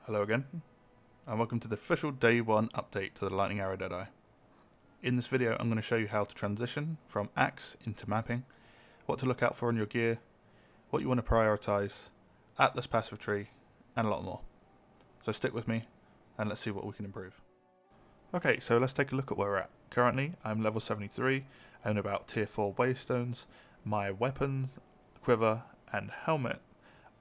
Hello again, and welcome to the official Day 1 update to the Lightning Arrow Deadeye. In this video I'm going to show you how to transition from axe into mapping, what to look out for in your gear, what you want to prioritise, Atlas passive tree, and a lot more. So stick with me and let's see what we can improve. Okay, so let's take a look at where we're at. Currently I'm level 73, I own about tier 4 waystones. My weapons, quiver and helmet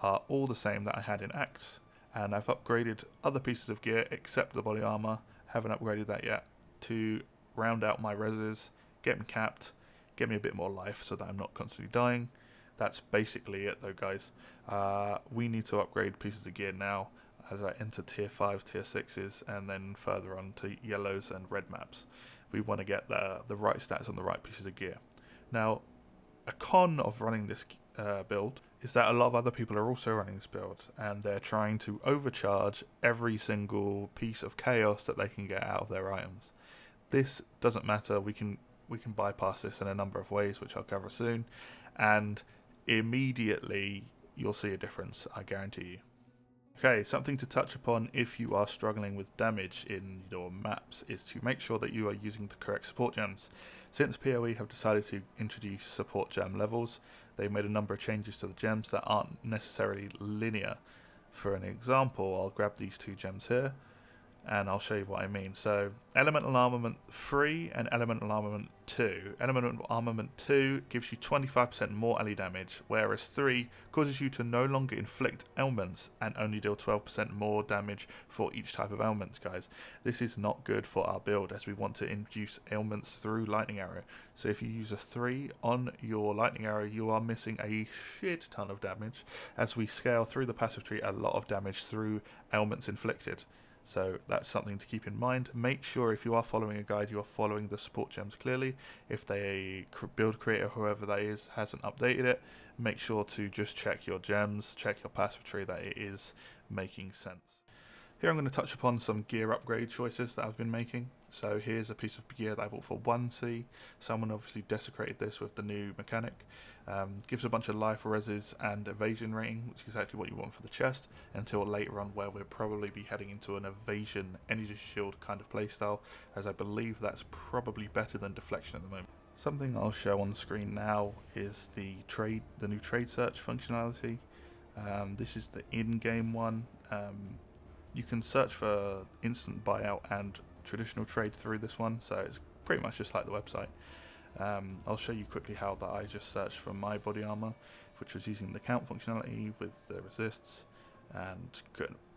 are all the same that I had in axe. And I've upgraded other pieces of gear except the body armor, haven't upgraded that yet, to round out my reses, get me capped, get me a bit more life so that I'm not constantly dying. That's basically it though, guys. We need to upgrade pieces of gear now as I enter tier 5s, tier 6s, and then further on to yellows and red maps. We want to get the right stats on the right pieces of gear. Now, a con of running this build is that a lot of other people are also running this build and they're trying to overcharge every single piece of chaos that they can get out of their items. This doesn't matter, we can bypass this in a number of ways, which I'll cover soon, and immediately you'll see a difference, I guarantee you. Okay, something to touch upon if you are struggling with damage in your maps is to make sure that you are using the correct support gems. Since POE have decided to introduce support gem levels, they've made a number of changes to the gems that aren't necessarily linear. For an example, I'll grab these two gems here and I'll show you what I mean. So Elemental Armament 3 and Elemental Armament 2. Elemental Armament 2 gives you 25% more LE damage, whereas 3 causes you to no longer inflict ailments and only deal 12% more damage for each type of ailments, guys. This is not good for our build as we want to induce ailments through Lightning Arrow. So if you use a 3 on your Lightning Arrow, you are missing a shit ton of damage. As we scale through the passive tree, a lot of damage through ailments inflicted. So that's something to keep in mind. Make sure if you are following a guide, you are following the support gems clearly. If the build creator, whoever that is, hasn't updated it, make sure to just check your gems, check your passive tree, that it is making sense. Here I'm going to touch upon some gear upgrade choices that I've been making. So here's a piece of gear that I bought for 1C. Someone obviously desecrated this with the new mechanic. Gives a bunch of life, reses and evasion rating, which is exactly what you want for the chest, until later on where we'll probably be heading into an evasion energy shield kind of playstyle, as I believe that's probably better than deflection at the moment. Something I'll show on the screen now is the new trade search functionality. This is the in-game one. You can search for instant buyout and traditional trade through this one, so it's pretty much just like the website. I'll show you quickly how that I just searched for my body armor, which was using the count functionality with the resists and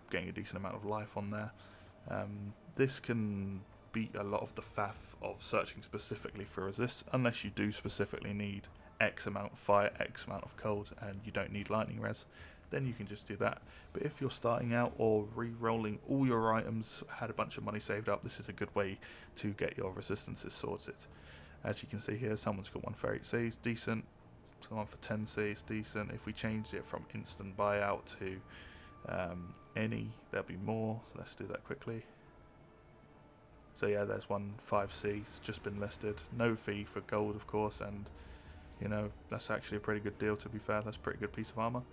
getting a decent amount of life on there. This can beat a lot of the faff of searching specifically for resists, unless you do specifically need X amount of fire, X amount of cold, and you don't need lightning res. Then you can just do that. But if you're starting out or re-rolling all your items, had a bunch of money saved up, this is a good way to get your resistances sorted. As you can see here, someone's got one for 8C, it's decent. Someone for 10C, it's decent. If we changed it from instant buyout to any, there'll be more. So let's do that quickly. So yeah, there's one 5C, it's just been listed. No fee for gold, of course, and you know, that's actually a pretty good deal, to be fair. That's a pretty good piece of armor.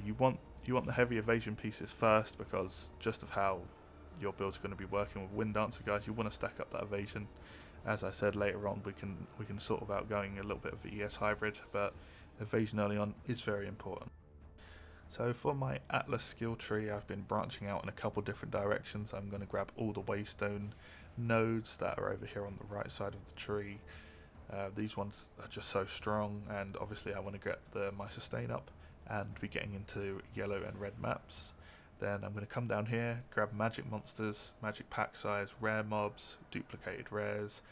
You want the heavy evasion pieces first, because just of how your build's going to be working with Wind Dancer, guys, you want to stack up that evasion. As I said, later on we can sort about going a little bit of ES hybrid, but evasion early on is very important. So for my Atlas skill tree, I've been branching out in a couple different directions. I'm going to grab all the waystone nodes that are over here on the right side of the tree. These ones are just so strong, and obviously I want to get my sustain up and be getting into yellow and red maps. Then I'm going to come down here, grab magic monsters, magic pack size, rare mobs, duplicated rares.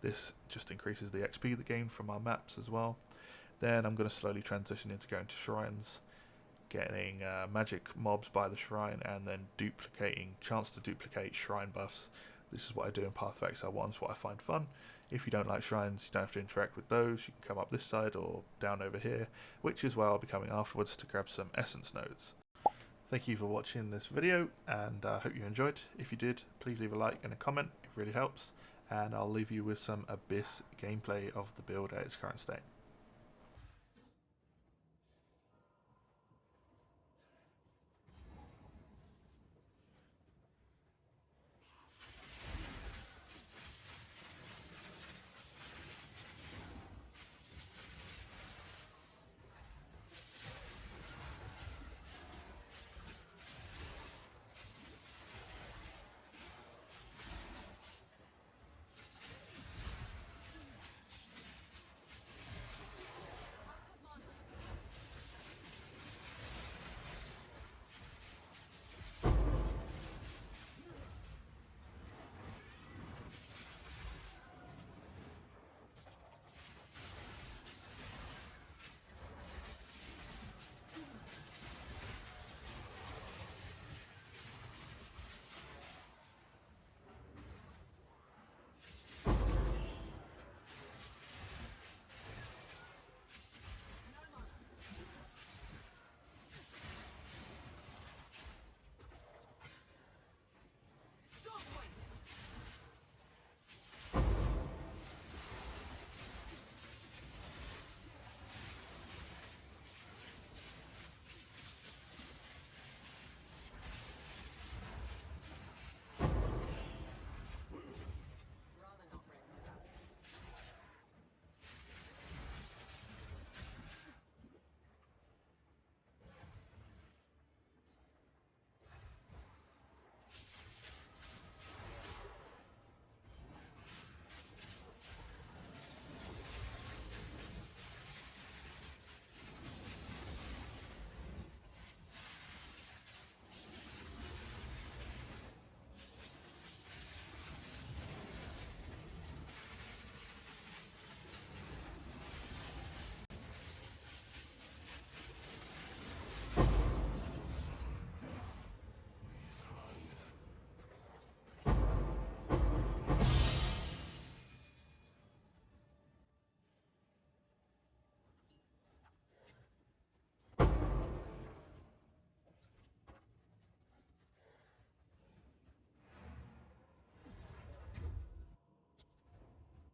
This just increases the XP that gain from our maps as well. Then I'm going to slowly transition into going to shrines, getting magic mobs by the shrine, and then chance to duplicate shrine buffs. This is what I do in Path of Exile 1, it's what I find fun. If you don't like shrines, you don't have to interact with those. You can come up this side or down over here, which is where I'll be coming afterwards to grab some essence nodes. Thank you for watching this video, and I hope you enjoyed. If you did, please leave a like and a comment, it really helps. And I'll leave you with some Abyss gameplay of the build at its current state.